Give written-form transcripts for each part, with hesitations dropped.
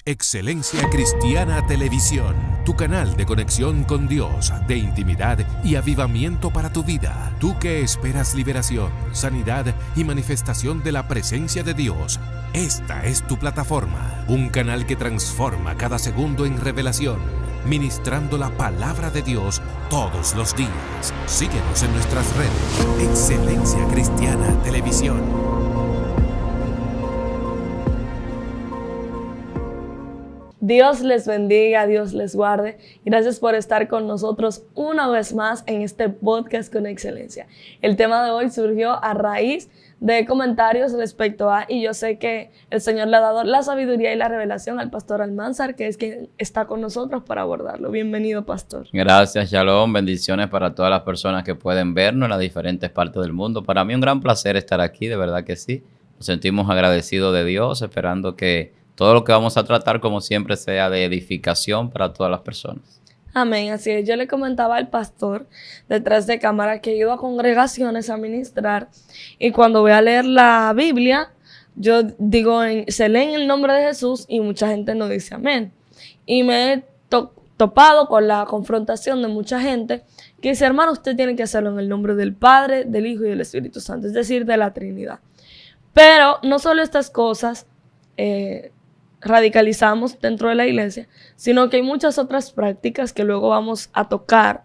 Excelencia Cristiana Televisión, tu canal de conexión con Dios, de intimidad y avivamiento para tu vida. Tú que esperas liberación, sanidad y manifestación de la presencia de Dios, esta es tu plataforma. Un canal que transforma cada segundo en revelación, ministrando la palabra de Dios todos los días. Síguenos en nuestras redes. Excelencia Cristiana Televisión. Dios les bendiga, Dios les guarde. Gracias por estar con nosotros una vez más en este podcast con excelencia. El tema de hoy surgió a raíz de comentarios respecto a, y yo sé que el Señor le ha dado la sabiduría y la revelación al pastor Almanzar, que es quien está con nosotros para abordarlo. Bienvenido, pastor. Gracias, Shalom. Bendiciones para todas las personas que pueden vernos en las diferentes partes del mundo. Para mí un gran placer estar aquí, de verdad que sí. Nos sentimos agradecidos de Dios, esperando que todo lo que vamos a tratar, como siempre, sea de edificación para todas las personas. Amén, así es. Yo le comentaba al pastor detrás de cámara que he ido a congregaciones a ministrar y cuando voy a leer la Biblia, yo digo, se lee en el nombre de Jesús y mucha gente no dice amén. Y me he topado con la confrontación de mucha gente que dice, hermano, usted tiene que hacerlo en el nombre del Padre, del Hijo y del Espíritu Santo, es decir, de la Trinidad. Pero no solo estas cosas radicalizamos dentro de la iglesia, sino que hay muchas otras prácticas que luego vamos a tocar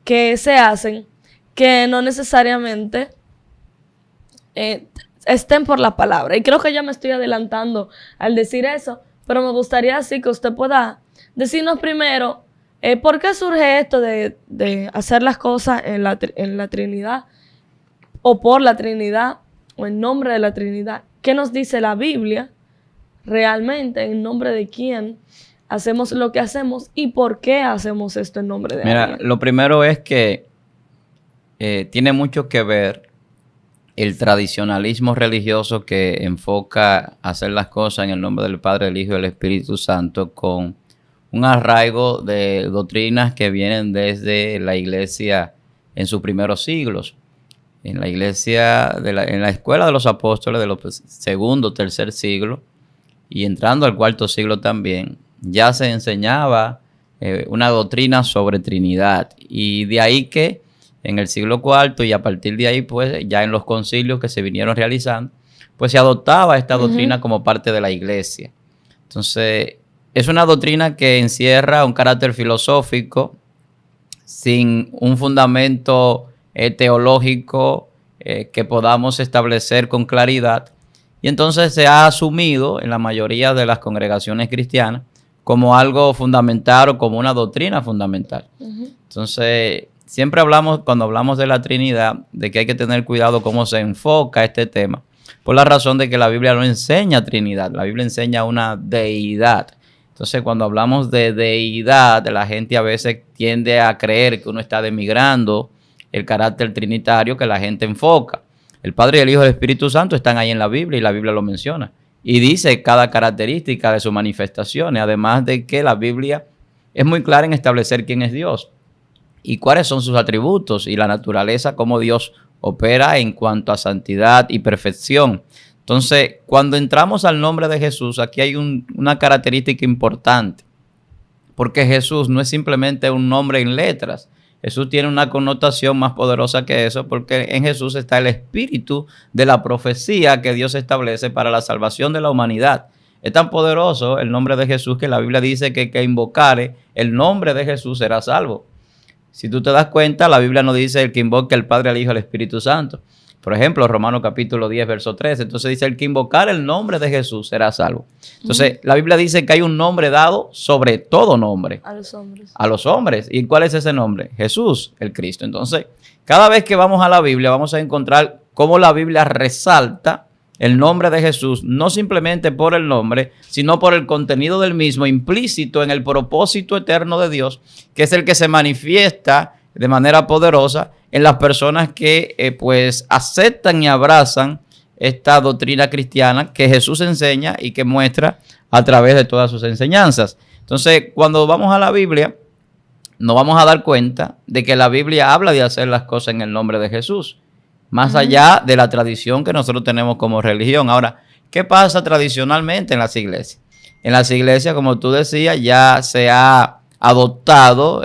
que se hacen que no necesariamente estén por la palabra. Y creo que ya me estoy adelantando al decir eso, pero me gustaría así que usted pueda decirnos primero por qué surge esto de hacer las cosas en la Trinidad o por la Trinidad o en nombre de la Trinidad. ¿Qué nos dice la Biblia? Realmente, en nombre de quién hacemos lo que hacemos y por qué hacemos esto en nombre de alguien. Lo primero es que tiene mucho que ver el tradicionalismo religioso que enfoca hacer las cosas en el nombre del Padre, del Hijo y del Espíritu Santo con un arraigo de doctrinas que vienen desde la iglesia en sus primeros siglos. En la iglesia, en la escuela de los apóstoles de los segundo, tercer siglo, y entrando al cuarto siglo también, ya se enseñaba una doctrina sobre Trinidad. Y de ahí que en el siglo IV y a partir de ahí, pues ya en los concilios que se vinieron realizando, pues se adoptaba esta doctrina como parte de la iglesia. Entonces, es una doctrina que encierra un carácter filosófico sin un fundamento teológico que podamos establecer con claridad. Y entonces se ha asumido en la mayoría de las congregaciones cristianas como algo fundamental o como una doctrina fundamental. Entonces, siempre cuando hablamos de la Trinidad, de que hay que tener cuidado cómo se enfoca este tema, por la razón de que la Biblia no enseña Trinidad, la Biblia enseña una deidad. Entonces, cuando hablamos de deidad, la gente a veces tiende a creer que uno está denigrando el carácter trinitario que la gente enfoca. El Padre y el Hijo y el Espíritu Santo están ahí en la Biblia y la Biblia lo menciona. Y dice cada característica de sus manifestaciones, además de que la Biblia es muy clara en establecer quién es Dios y cuáles son sus atributos y la naturaleza, cómo Dios opera en cuanto a santidad y perfección. Entonces, cuando entramos al nombre de Jesús, aquí hay una característica importante, porque Jesús no es simplemente un nombre en letras. Jesús tiene una connotación más poderosa que eso, porque en Jesús está el espíritu de la profecía que Dios establece para la salvación de la humanidad. Es tan poderoso el nombre de Jesús que la Biblia dice que invocare el nombre de Jesús será salvo. Si tú te das cuenta, la Biblia no dice el que invoque al Padre, al Hijo y al Espíritu Santo. Por ejemplo, Romanos capítulo 10, verso 13. Entonces dice, el que invocar el nombre de Jesús será salvo. Entonces, la Biblia dice que hay un nombre dado sobre todo nombre. A los hombres. A los hombres. ¿Y cuál es ese nombre? Jesús, el Cristo. Entonces, cada vez que vamos a la Biblia, vamos a encontrar cómo la Biblia resalta el nombre de Jesús, no simplemente por el nombre, sino por el contenido del mismo, implícito en el propósito eterno de Dios, que es el que se manifiesta de manera poderosa en las personas que pues aceptan y abrazan esta doctrina cristiana que Jesús enseña y que muestra a través de todas sus enseñanzas. Entonces, cuando vamos a la Biblia, nos vamos a dar cuenta de que la Biblia habla de hacer las cosas en el nombre de Jesús, más allá de la tradición que nosotros tenemos como religión. Ahora, ¿qué pasa tradicionalmente en las iglesias? en las iglesias, como tú decías, ya se ha adoptado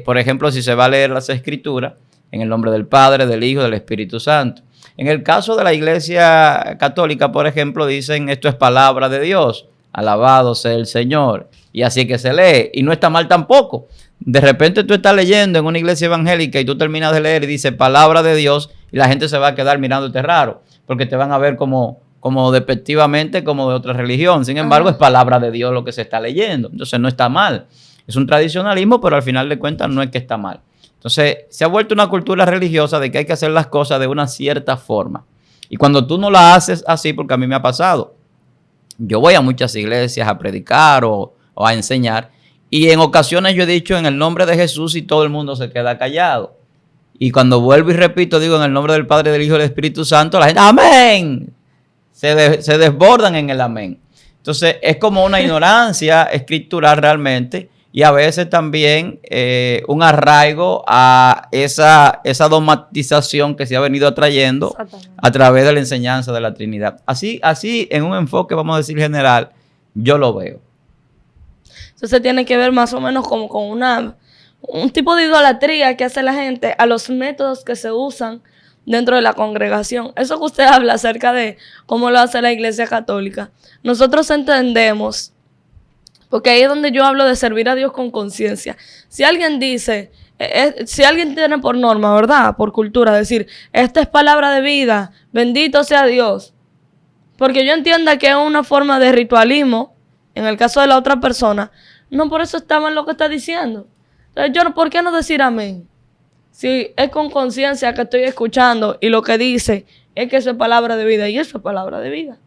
por ejemplo, si se va a leer las escrituras, en el nombre del Padre, del Hijo, del Espíritu Santo. En el caso de la Iglesia Católica, por ejemplo, dicen esto es palabra de Dios, alabado sea el Señor. Y así que se lee, y no está mal tampoco. De repente tú estás leyendo en una iglesia evangélica y tú terminas de leer y dice palabra de Dios, y la gente se va a quedar mirándote raro, porque te van a ver como despectivamente, como de otra religión. Sin embargo, es palabra de Dios lo que se está leyendo. Entonces no está mal. Es un tradicionalismo, pero al final de cuentas no es que está mal. Entonces se ha vuelto una cultura religiosa de que hay que hacer las cosas de una cierta forma. Y cuando tú no la haces así, porque a mí me ha pasado, yo voy a muchas iglesias a predicar o a enseñar, y en ocasiones yo he dicho en el nombre de Jesús y todo el mundo se queda callado. Y cuando vuelvo y repito, digo en el nombre del Padre, del Hijo y del Espíritu Santo, la gente, ¡amén! Se desbordan en el amén. Entonces es como una ignorancia escritural realmente, y a veces también un arraigo a esa dogmatización que se ha venido atrayendo a través de la enseñanza de la Trinidad. Así en un enfoque, vamos a decir general, yo lo veo. Entonces tiene que ver más o menos como con un tipo de idolatría que hace la gente a los métodos que se usan dentro de la congregación. Eso que usted habla acerca de cómo lo hace la Iglesia Católica, nosotros entendemos, porque ahí es donde yo hablo de servir a Dios con conciencia. Si alguien dice, si alguien tiene por norma, ¿verdad?, por cultura, decir, esta es palabra de vida, bendito sea Dios, porque yo entienda que es una forma de ritualismo, en el caso de la otra persona, no por eso está mal lo que está diciendo. Entonces, ¿por qué no decir amén? Si es con conciencia que estoy escuchando y lo que dice es que eso es palabra de vida y eso es palabra de vida.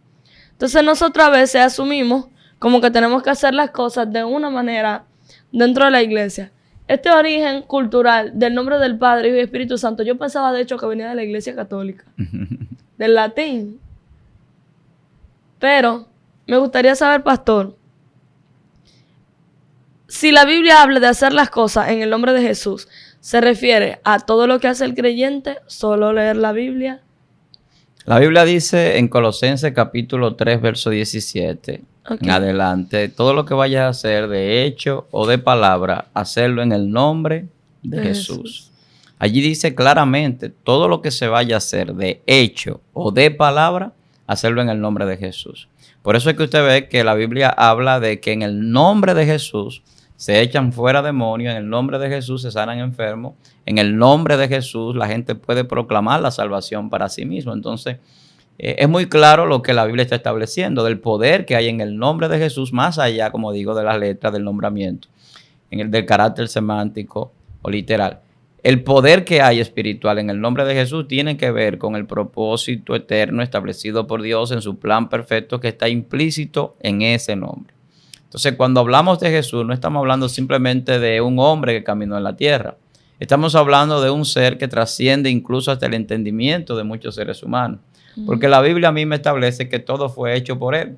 Entonces nosotros a veces asumimos como que tenemos que hacer las cosas de una manera dentro de la iglesia. Este origen cultural del nombre del Padre, Hijo y Espíritu Santo, yo pensaba de hecho que venía de la Iglesia Católica, del latín. Pero me gustaría saber, pastor, si la Biblia habla de hacer las cosas en el nombre de Jesús, ¿se refiere a todo lo que hace el creyente? ¿Solo leer la Biblia? La Biblia dice en Colosenses capítulo 3, verso 17, en adelante, todo lo que vayas a hacer de hecho o de palabra, hacerlo en el nombre de Jesús. Allí dice claramente, todo lo que se vaya a hacer de hecho o de palabra, hacerlo en el nombre de Jesús. Por eso es que usted ve que la Biblia habla de que en el nombre de Jesús se echan fuera demonios, en el nombre de Jesús se sanan enfermos, en el nombre de Jesús la gente puede proclamar la salvación para sí mismo. Entonces, es muy claro lo que la Biblia está estableciendo, del poder que hay en el nombre de Jesús, más allá, como digo, de las letras del nombramiento, del carácter semántico o literal. El poder que hay espiritual en el nombre de Jesús tiene que ver con el propósito eterno establecido por Dios en su plan perfecto que está implícito en ese nombre. Entonces, cuando hablamos de Jesús, no estamos hablando simplemente de un hombre que caminó en la tierra. Estamos hablando de un ser que trasciende incluso hasta el entendimiento de muchos seres humanos. Porque la Biblia a mí me establece que todo fue hecho por Él.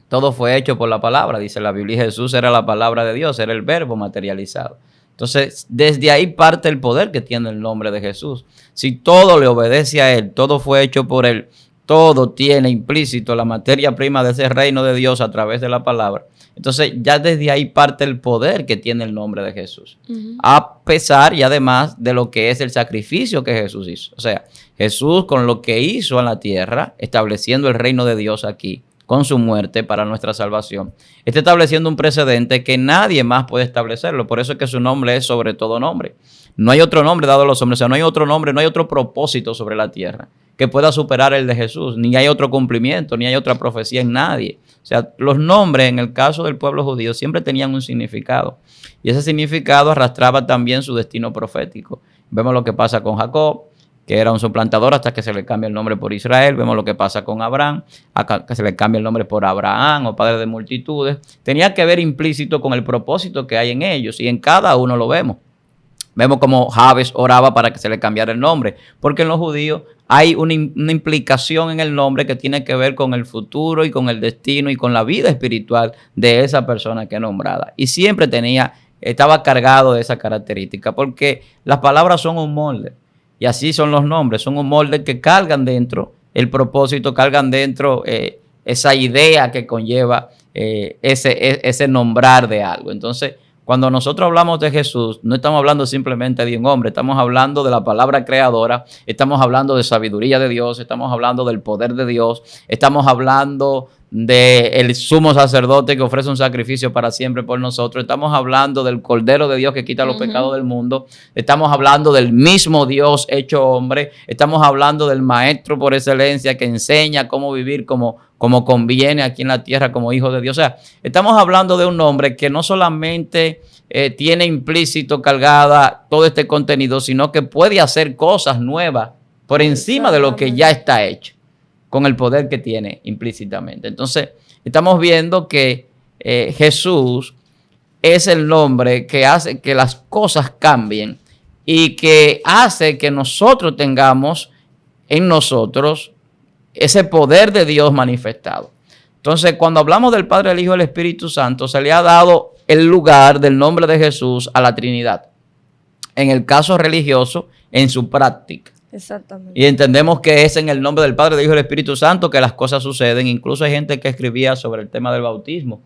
Todo fue hecho por la palabra, dice la Biblia. Y Jesús era la palabra de Dios, era el verbo materializado. Entonces, desde ahí parte el poder que tiene el nombre de Jesús. Si todo le obedece a Él, todo fue hecho por Él, todo tiene implícito la materia prima de ese reino de Dios a través de la palabra. Entonces ya desde ahí parte el poder que tiene el nombre de Jesús. A pesar y además de lo que es el sacrificio que Jesús hizo. O sea, Jesús con lo que hizo en la tierra, estableciendo el reino de Dios aquí, con su muerte para nuestra salvación, está estableciendo un precedente que nadie más puede establecerlo. Por eso es que su nombre es sobre todo nombre. No hay otro nombre dado a los hombres, o sea, no hay otro nombre, no hay otro propósito sobre la tierra que pueda superar el de Jesús, ni hay otro cumplimiento, ni hay otra profecía en nadie. O sea, los nombres en el caso del pueblo judío siempre tenían un significado, y ese significado arrastraba también su destino profético. Vemos lo que pasa con Jacob, que era un suplantador hasta que se le cambia el nombre por Israel. Vemos lo que pasa con Abraham, hasta que se le cambia el nombre por Abraham o padre de multitudes. Tenía que ver implícito con el propósito que hay en ellos, y en cada uno lo vemos. Vemos como Jabes oraba para que se le cambiara el nombre, porque en los judíos hay una implicación en el nombre que tiene que ver con el futuro y con el destino y con la vida espiritual de esa persona que es nombrada. Y siempre estaba cargado de esa característica, porque las palabras son un molde, y así son los nombres, son un molde que cargan dentro el propósito, cargan dentro esa idea que conlleva ese nombrar de algo. Entonces, cuando nosotros hablamos de Jesús, no estamos hablando simplemente de un hombre, estamos hablando de la palabra creadora, estamos hablando de sabiduría de Dios, estamos hablando del poder de Dios, estamos hablando del sumo sacerdote que ofrece un sacrificio para siempre por nosotros, estamos hablando del Cordero de Dios que quita los pecados del mundo, estamos hablando del mismo Dios hecho hombre, estamos hablando del Maestro por excelencia que enseña cómo vivir como conviene aquí en la tierra como hijo de Dios. O sea, estamos hablando de un hombre que no solamente tiene implícito cargada todo este contenido, sino que puede hacer cosas nuevas por encima de lo que ya está hecho, con el poder que tiene implícitamente. Entonces, estamos viendo que Jesús es el nombre que hace que las cosas cambien y que hace que nosotros tengamos en nosotros ese poder de Dios manifestado. Entonces, cuando hablamos del Padre, el Hijo y el Espíritu Santo, se le ha dado el lugar del nombre de Jesús a la Trinidad. En el caso religioso, en su práctica. Exactamente. Y entendemos que es en el nombre del Padre, del Hijo y del Espíritu Santo que las cosas suceden. Incluso hay gente que escribía sobre el tema del bautismo.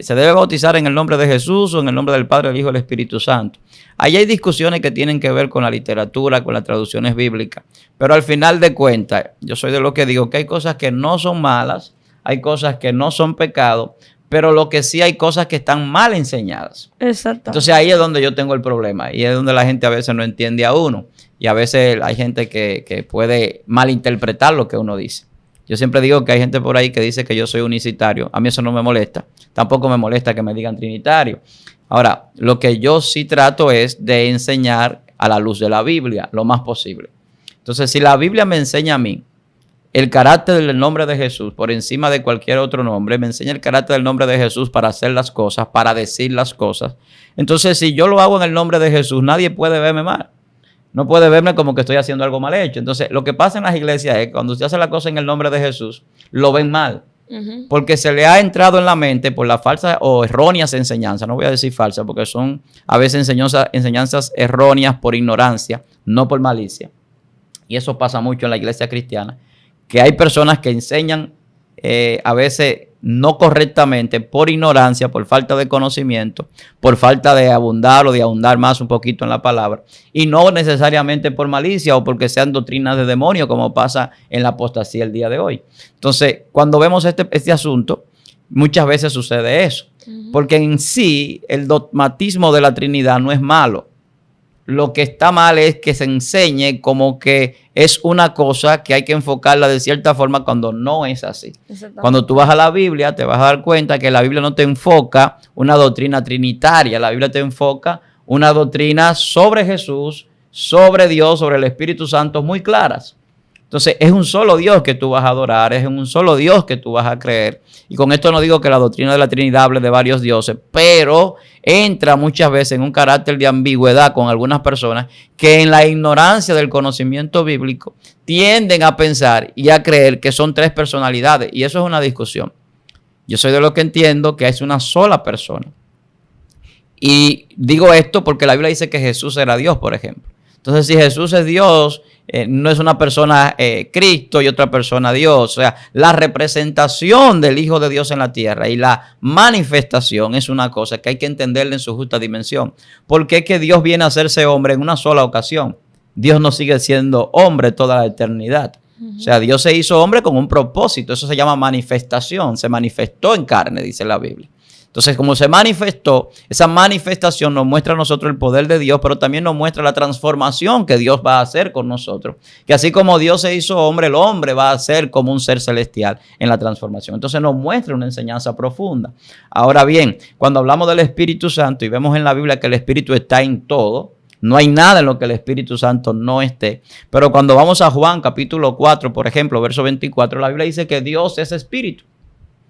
¿Se debe bautizar en el nombre de Jesús o en el nombre del Padre, del Hijo y del Espíritu Santo? Ahí hay discusiones que tienen que ver con la literatura, con las traducciones bíblicas. Pero al final de cuentas, yo soy de lo que digo que hay cosas que no son malas, hay cosas que no son pecado, pero lo que sí hay cosas que están mal enseñadas. Exacto. Entonces ahí es donde yo tengo el problema y es donde la gente a veces no entiende a uno. Y a veces hay gente que puede malinterpretar lo que uno dice. Yo siempre digo que hay gente por ahí que dice que yo soy unicitario. A mí eso no me molesta. Tampoco me molesta que me digan trinitario. Ahora, lo que yo sí trato es de enseñar a la luz de la Biblia lo más posible. Entonces, si la Biblia me enseña a mí el carácter del nombre de Jesús por encima de cualquier otro nombre, me enseña el carácter del nombre de Jesús para hacer las cosas, para decir las cosas. Entonces, si yo lo hago en el nombre de Jesús, nadie puede verme mal. No puede verme como que estoy haciendo algo mal hecho. Entonces, lo que pasa en las iglesias es que cuando usted hace la cosa en el nombre de Jesús, lo ven mal. Porque se le ha entrado en la mente por la falsa o erróneas enseñanzas. No voy a decir falsa porque son a veces enseñanzas erróneas por ignorancia, no por malicia. Y eso pasa mucho en la iglesia cristiana. Que hay personas que enseñan a veces no correctamente por ignorancia, por falta de conocimiento, por falta de abundar o de ahondar más un poquito en la palabra y no necesariamente por malicia o porque sean doctrinas de demonio como pasa en la apostasía el día de hoy. Entonces, cuando vemos este asunto, muchas veces sucede eso, porque en sí el dogmatismo de la Trinidad no es malo. Lo que está mal es que se enseñe como que es una cosa que hay que enfocarla de cierta forma cuando no es así. Cuando tú vas a la Biblia te vas a dar cuenta que la Biblia no te enfoca una doctrina trinitaria. La Biblia te enfoca una doctrina sobre Jesús, sobre Dios, sobre el Espíritu Santo muy claras. Entonces es un solo Dios que tú vas a adorar, es un solo Dios que tú vas a creer. Y con esto no digo que la doctrina de la Trinidad hable de varios dioses, pero entra muchas veces en un carácter de ambigüedad con algunas personas que en la ignorancia del conocimiento bíblico tienden a pensar y a creer que son tres personalidades. Y eso es una discusión. Yo soy de lo que entiendo que es una sola persona. Y digo esto porque la Biblia dice que Jesús era Dios, por ejemplo. Entonces, si Jesús es Dios, no es una persona Cristo y otra persona Dios. O sea, la representación del Hijo de Dios en la tierra y la manifestación es una cosa que hay que entenderla en su justa dimensión. Porque es que Dios viene a hacerse hombre en una sola ocasión. Dios no sigue siendo hombre toda la eternidad. O sea, Dios se hizo hombre con un propósito. Eso se llama manifestación. Se manifestó en carne, dice la Biblia. Entonces, como se manifestó, esa manifestación nos muestra a nosotros el poder de Dios, pero también nos muestra la transformación que Dios va a hacer con nosotros. Que así como Dios se hizo hombre, el hombre va a ser como un ser celestial en la transformación. Entonces nos muestra una enseñanza profunda. Ahora bien, cuando hablamos del Espíritu Santo y vemos en la Biblia que el Espíritu está en todo, no hay nada en lo que el Espíritu Santo no esté. Pero cuando vamos a Juan capítulo 4, por ejemplo, verso 24, la Biblia dice que Dios es Espíritu.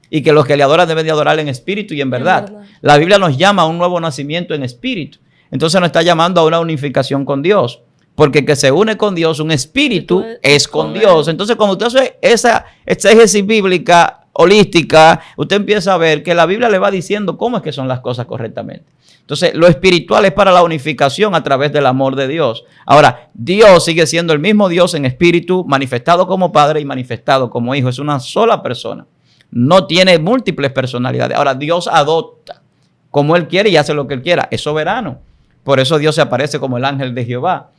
Y que los que le adoran deben de adorar en espíritu y en verdad. La Biblia nos llama a un nuevo nacimiento en espíritu. Entonces nos está llamando a una unificación con Dios. Porque el que se une con Dios, un espíritu, es con Dios. Entonces cuando usted hace esa exégesis bíblica holística, usted empieza a ver que la Biblia le va diciendo cómo es que son las cosas correctamente. Entonces lo espiritual es para la unificación a través del amor de Dios. Ahora, Dios sigue siendo el mismo Dios en espíritu, manifestado como Padre y manifestado como Hijo. Es una sola persona. no tiene múltiples personalidades. Ahora, Dios adopta como Él quiere y hace lo que Él quiera. Es soberano. Por eso Dios se aparece como el ángel de Jehová.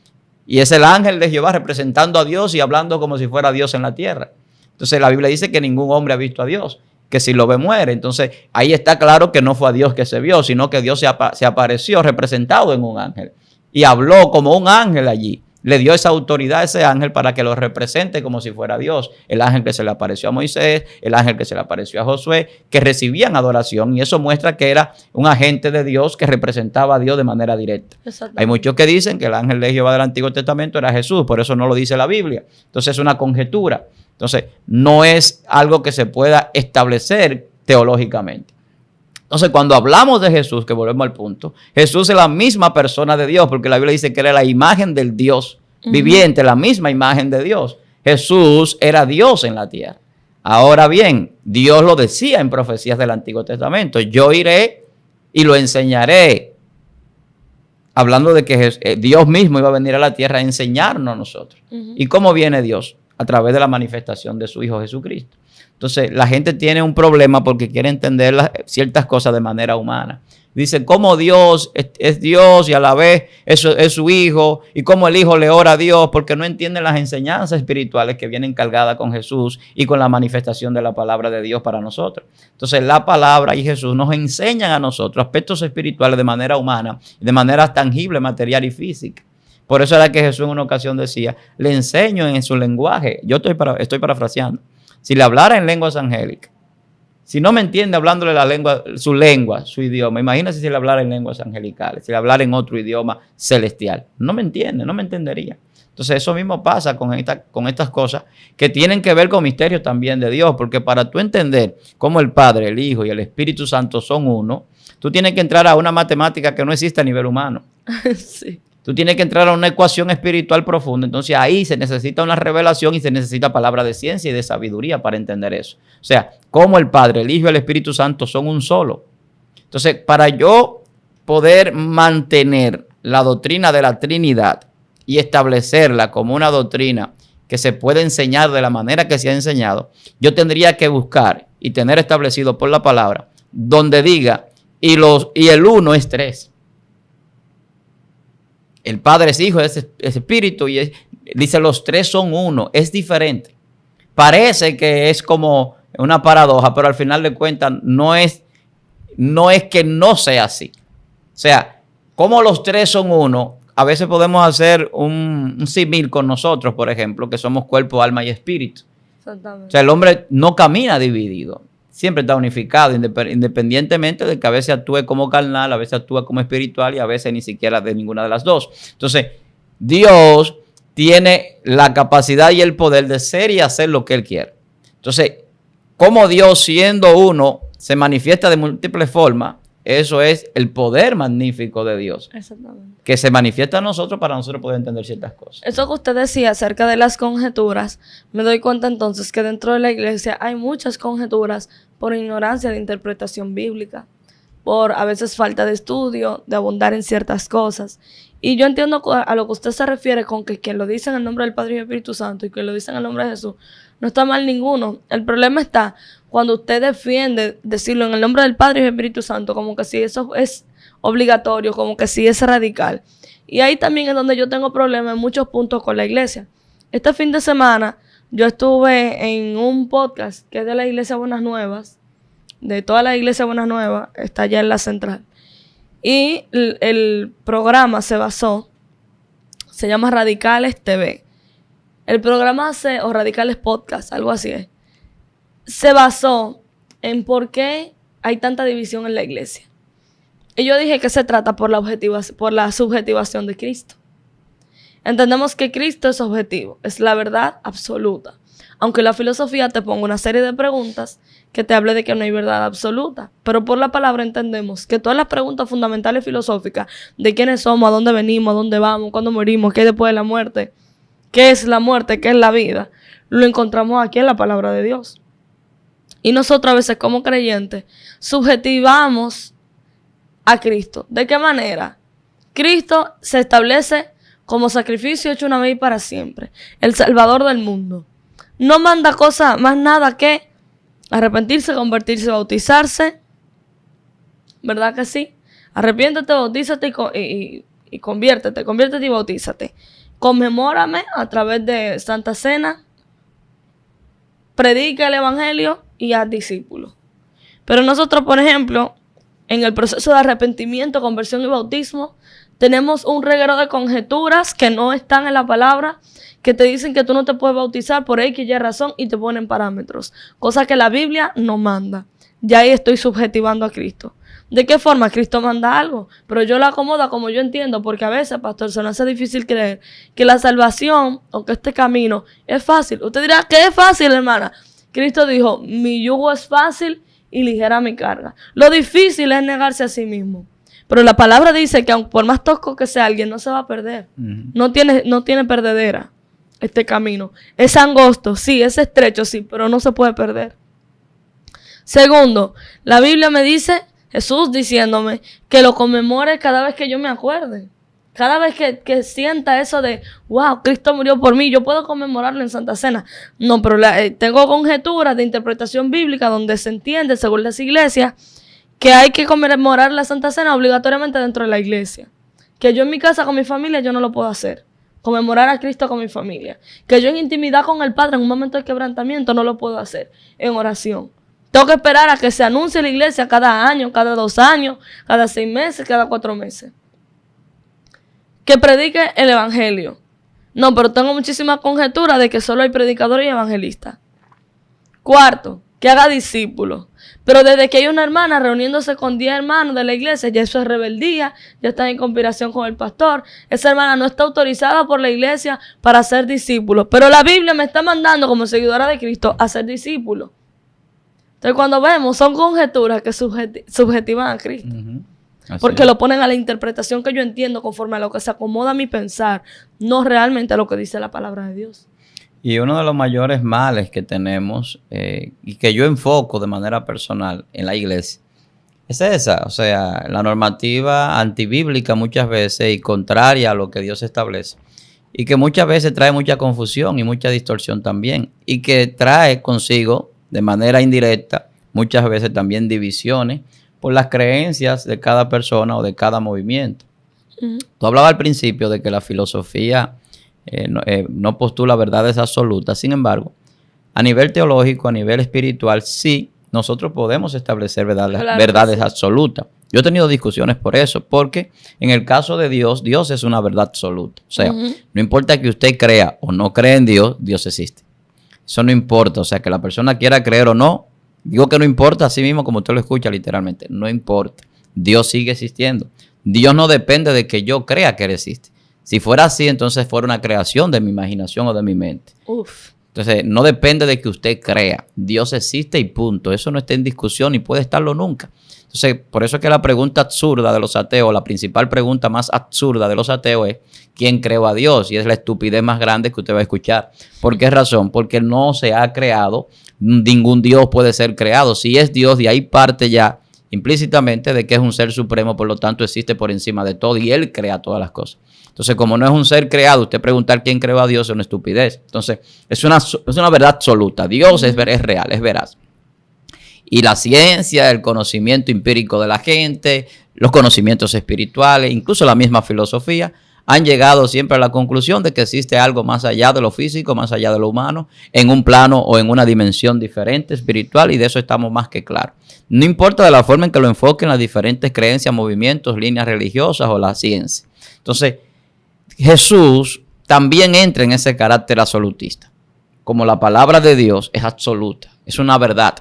Y es el ángel de Jehová representando a Dios y hablando como si fuera Dios en la tierra. Entonces la Biblia dice que ningún hombre ha visto a Dios, que si lo ve muere. Entonces ahí está claro que no fue a Dios que se vio, sino que Dios se apareció representado en un ángel. Y habló como un ángel allí. Le dio esa autoridad a ese ángel para que lo represente como si fuera Dios. El ángel que se le apareció a Moisés, el ángel que se le apareció a Josué, que recibían adoración. Y eso muestra que era un agente de Dios que representaba a Dios de manera directa. Hay muchos que dicen que el ángel de Jehová del Antiguo Testamento era Jesús, por eso no lo dice la Biblia. Entonces es una conjetura. Entonces no es algo que se pueda establecer teológicamente. Entonces, cuando hablamos de Jesús, que volvemos al punto, Jesús es la misma persona de Dios, porque la Biblia dice que era la imagen del Dios viviente, la misma imagen de Dios. Jesús era Dios en la tierra. Ahora bien, Dios lo decía en profecías del Antiguo Testamento: yo iré y lo enseñaré. Hablando de que Dios mismo iba a venir a la tierra a enseñarnos a nosotros. ¿Y cómo viene Dios? A través de la manifestación de su Hijo Jesucristo. Entonces, la gente tiene un problema porque quiere entender ciertas cosas de manera humana. Dice, ¿cómo Dios es Dios y a la vez es su Hijo? Y cómo el Hijo le ora a Dios, porque no entienden las enseñanzas espirituales que vienen cargadas con Jesús y con la manifestación de la palabra de Dios para nosotros. Entonces, la palabra y Jesús nos enseñan a nosotros aspectos espirituales de manera humana, de manera tangible, material y física. Por eso era que Jesús en una ocasión decía, le enseño en su lenguaje. Yo estoy parafraseando. Si le hablara en lenguas angélicas, si no me entiende hablándole su lengua, su idioma, imagínese si le hablara en lenguas angelicales, si le hablara en otro idioma celestial. No me entiende, no me entendería. Entonces eso mismo pasa con estas cosas que tienen que ver con misterios también de Dios, porque para tú entender cómo el Padre, el Hijo y el Espíritu Santo son uno, tú tienes que entrar a una matemática que no existe a nivel humano. Sí. Tú tienes que entrar a una ecuación espiritual profunda. Entonces ahí se necesita una revelación y se necesita palabra de ciencia y de sabiduría para entender eso. O sea, cómo el Padre, el Hijo y el Espíritu Santo son un solo. Entonces, para yo poder mantener la doctrina de la Trinidad y establecerla como una doctrina que se puede enseñar de la manera que se ha enseñado, yo tendría que buscar y tener establecido por la palabra donde diga y el uno es tres. El Padre es Hijo, es Espíritu, y dice los tres son uno. Es diferente. Parece que es como una paradoja, pero al final de cuentas no es que no sea así. O sea, como los tres son uno, a veces podemos hacer un símil con nosotros, por ejemplo, que somos cuerpo, alma y espíritu. Exactamente. O sea, el hombre no camina dividido. Siempre está unificado, independientemente de que a veces actúe como carnal, a veces actúe como espiritual y a veces ni siquiera de ninguna de las dos. Entonces, Dios tiene la capacidad y el poder de ser y hacer lo que Él quiere. Entonces, como Dios siendo uno se manifiesta de múltiples formas, eso es el poder magnífico de Dios. Exactamente. Que se manifiesta a nosotros para nosotros poder entender ciertas cosas. Eso que usted decía acerca de las conjeturas, me doy cuenta entonces que dentro de la iglesia hay muchas conjeturas por ignorancia de interpretación bíblica, por a veces falta de estudio, de abundar en ciertas cosas. Y yo entiendo a lo que usted se refiere con que quien lo dice en el nombre del Padre y del Espíritu Santo y quien lo dice en el nombre de Jesús, no está mal ninguno. El problema está cuando usted defiende decirlo en el nombre del Padre y del Espíritu Santo, como que si eso es obligatorio, como que si es radical. Y ahí también es donde yo tengo problemas en muchos puntos con la iglesia. Este fin de semana yo estuve en un podcast que es de la Iglesia Buenas Nuevas, de toda la Iglesia Buenas Nuevas, está allá en la central. Y el programa se llama Radicales TV. El programa o Radicales Podcast, algo así es. Se basó en por qué hay tanta división en la iglesia. Y yo dije que se trata por la subjetivación de Cristo. Entendemos que Cristo es objetivo, es la verdad absoluta. Aunque la filosofía te ponga una serie de preguntas que te hable de que no hay verdad absoluta. Pero por la palabra entendemos que todas las preguntas fundamentales filosóficas de quiénes somos, a dónde venimos, a dónde vamos, cuándo morimos, qué hay después de la muerte, qué es la muerte, qué es la vida, lo encontramos aquí en la palabra de Dios. Y nosotros a veces como creyentes subjetivamos a Cristo. ¿De qué manera? Cristo se establece como sacrificio hecho una vez y para siempre. El Salvador del mundo. No manda cosa más nada que Arrepentirse, convertirse, bautizarse. ¿Verdad que sí? Arrepiéntete, bautízate y conviértete y bautízate. Conmemórame a través de Santa Cena. Predica el Evangelio y haz discípulos. Pero nosotros, por ejemplo, en el proceso de arrepentimiento, conversión y bautismo, tenemos un reguero de conjeturas que no están en la palabra, que te dicen que tú no te puedes bautizar por X y Y razón y te ponen parámetros. Cosa que la Biblia no manda. Ya ahí estoy subjetivando a Cristo. ¿De qué forma? Cristo manda algo, pero yo lo acomodo como yo entiendo, porque a veces, pastor, se nos hace difícil creer que la salvación o que este camino es fácil. Usted dirá, ¿qué es fácil, hermana? Cristo dijo, mi yugo es fácil y ligera mi carga. Lo difícil es negarse a sí mismo. Pero la palabra dice que aun por más tosco que sea alguien, no se va a perder. No tiene perdedera este camino. Es angosto, sí, es estrecho, sí, pero no se puede perder. Segundo, la Biblia me dice, Jesús diciéndome, que lo conmemore cada vez que yo me acuerde. Cada vez que sienta eso de, wow, Cristo murió por mí, yo puedo conmemorarlo en Santa Cena. No, pero tengo conjeturas de interpretación bíblica donde se entiende, según las iglesias, que hay que conmemorar la Santa Cena obligatoriamente dentro de la iglesia. Que yo en mi casa con mi familia yo no lo puedo hacer. Conmemorar a Cristo con mi familia. Que yo en intimidad con el Padre en un momento de quebrantamiento no lo puedo hacer. En oración. Tengo que esperar a que se anuncie la iglesia cada año, cada 2 años, cada 6 meses, cada 4 meses. Que predique el evangelio. No, pero tengo muchísima conjetura de que solo hay predicadores y evangelistas. Cuarto, que haga discípulos. Pero desde que hay una hermana reuniéndose con 10 hermanos de la iglesia, ya eso es rebeldía, ya está en conspiración con el pastor. Esa hermana no está autorizada por la iglesia para ser discípulos. Pero la Biblia me está mandando como seguidora de Cristo a ser discípulo. Entonces cuando vemos, son conjeturas que subjetivan a Cristo. Porque lo ponen a la interpretación que yo entiendo conforme a lo que se acomoda a mi pensar, no realmente a lo que dice la palabra de Dios. Y uno de los mayores males que tenemos y que yo enfoco de manera personal en la iglesia es esa, o sea, la normativa antibíblica muchas veces y contraria a lo que Dios establece. Y que muchas veces trae mucha confusión y mucha distorsión también. Y que trae consigo de manera indirecta muchas veces también divisiones por las creencias de cada persona o de cada movimiento. Tú hablabas al principio de que la filosofía no postula verdades absolutas. Sin embargo, a nivel teológico, a nivel espiritual, sí, nosotros podemos establecer verdades absolutas. Yo he tenido discusiones por eso, porque en el caso de Dios, Dios es una verdad absoluta. O sea, no importa que usted crea o no crea en Dios, Dios existe. Eso no importa. O sea, que la persona quiera creer o no, digo que no importa, así mismo como usted lo escucha literalmente, no importa. Dios sigue existiendo. Dios no depende de que yo crea que Él existe. Si fuera así, entonces fuera una creación de mi imaginación o de mi mente. Entonces, no depende de que usted crea. Dios existe y punto. Eso no está en discusión y puede estarlo nunca. Entonces, por eso es que la pregunta absurda de los ateos, la principal pregunta más absurda de los ateos es ¿quién creó a Dios? Y es la estupidez más grande que usted va a escuchar. ¿Por qué razón? Porque no se ha creado, ningún Dios puede ser creado. Si es Dios, de ahí parte ya implícitamente de que es un ser supremo, por lo tanto existe por encima de todo y Él crea todas las cosas. Entonces, como no es un ser creado, usted preguntar quién creó a Dios es una estupidez. Entonces, es una verdad absoluta. Dios es real, es veraz. Y la ciencia, el conocimiento empírico de la gente, los conocimientos espirituales, incluso la misma filosofía, han llegado siempre a la conclusión de que existe algo más allá de lo físico, más allá de lo humano, en un plano o en una dimensión diferente, espiritual, y de eso estamos más que claros. No importa de la forma en que lo enfoquen las diferentes creencias, movimientos, líneas religiosas o la ciencia. Entonces, Jesús también entra en ese carácter absolutista. Como la palabra de Dios es absoluta, es una verdad,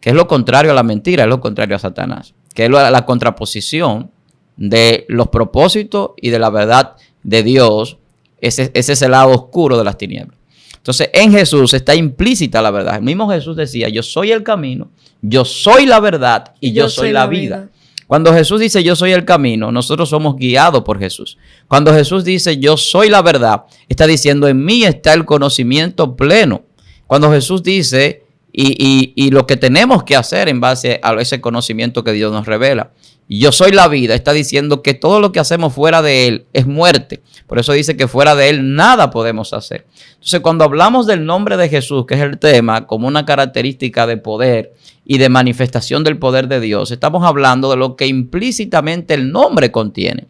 que es lo contrario a la mentira, es lo contrario a Satanás, que es la contraposición de los propósitos y de la verdad de Dios. Ese es el lado oscuro de las tinieblas. Entonces, en Jesús está implícita la verdad. El mismo Jesús decía, yo soy el camino, yo soy la verdad y yo soy la vida. Cuando Jesús dice yo soy el camino, nosotros somos guiados por Jesús. Cuando Jesús dice yo soy la verdad, está diciendo en mí está el conocimiento pleno. Cuando Jesús dice y lo que tenemos que hacer en base a ese conocimiento que Dios nos revela. Y yo soy la vida, está diciendo que todo lo que hacemos fuera de Él es muerte. Por eso dice que fuera de Él nada podemos hacer. Entonces, cuando hablamos del nombre de Jesús, que es el tema, como una característica de poder y de manifestación del poder de Dios, estamos hablando de lo que implícitamente el nombre contiene.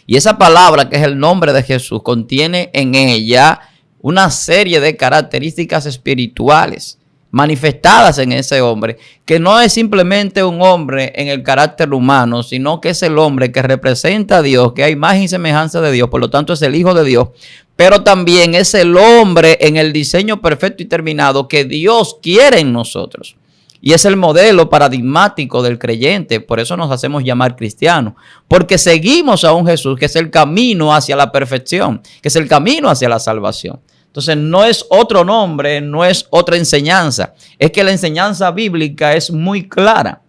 Y esa palabra, que es el nombre de Jesús, contiene en ella una serie de características espirituales manifestadas en ese hombre, que no es simplemente un hombre en el carácter humano, sino que es el hombre que representa a Dios, que hay imagen y semejanza de Dios, por lo tanto es el Hijo de Dios, pero también es el hombre en el diseño perfecto y terminado que Dios quiere en nosotros. Y es el modelo paradigmático del creyente, por eso nos hacemos llamar cristianos, porque seguimos a un Jesús que es el camino hacia la perfección, que es el camino hacia la salvación. Entonces no es otro nombre, no es otra enseñanza. Es que la enseñanza bíblica es muy clara.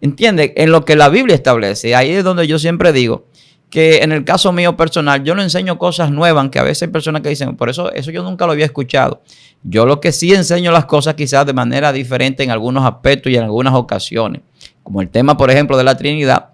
¿Entiende? En lo que la Biblia establece. Ahí es donde yo siempre digo que en el caso mío personal, yo no enseño cosas nuevas, que a veces hay personas que dicen, por eso yo nunca lo había escuchado. Yo lo que sí enseño las cosas quizás de manera diferente en algunos aspectos y en algunas ocasiones. Como el tema, por ejemplo, de la Trinidad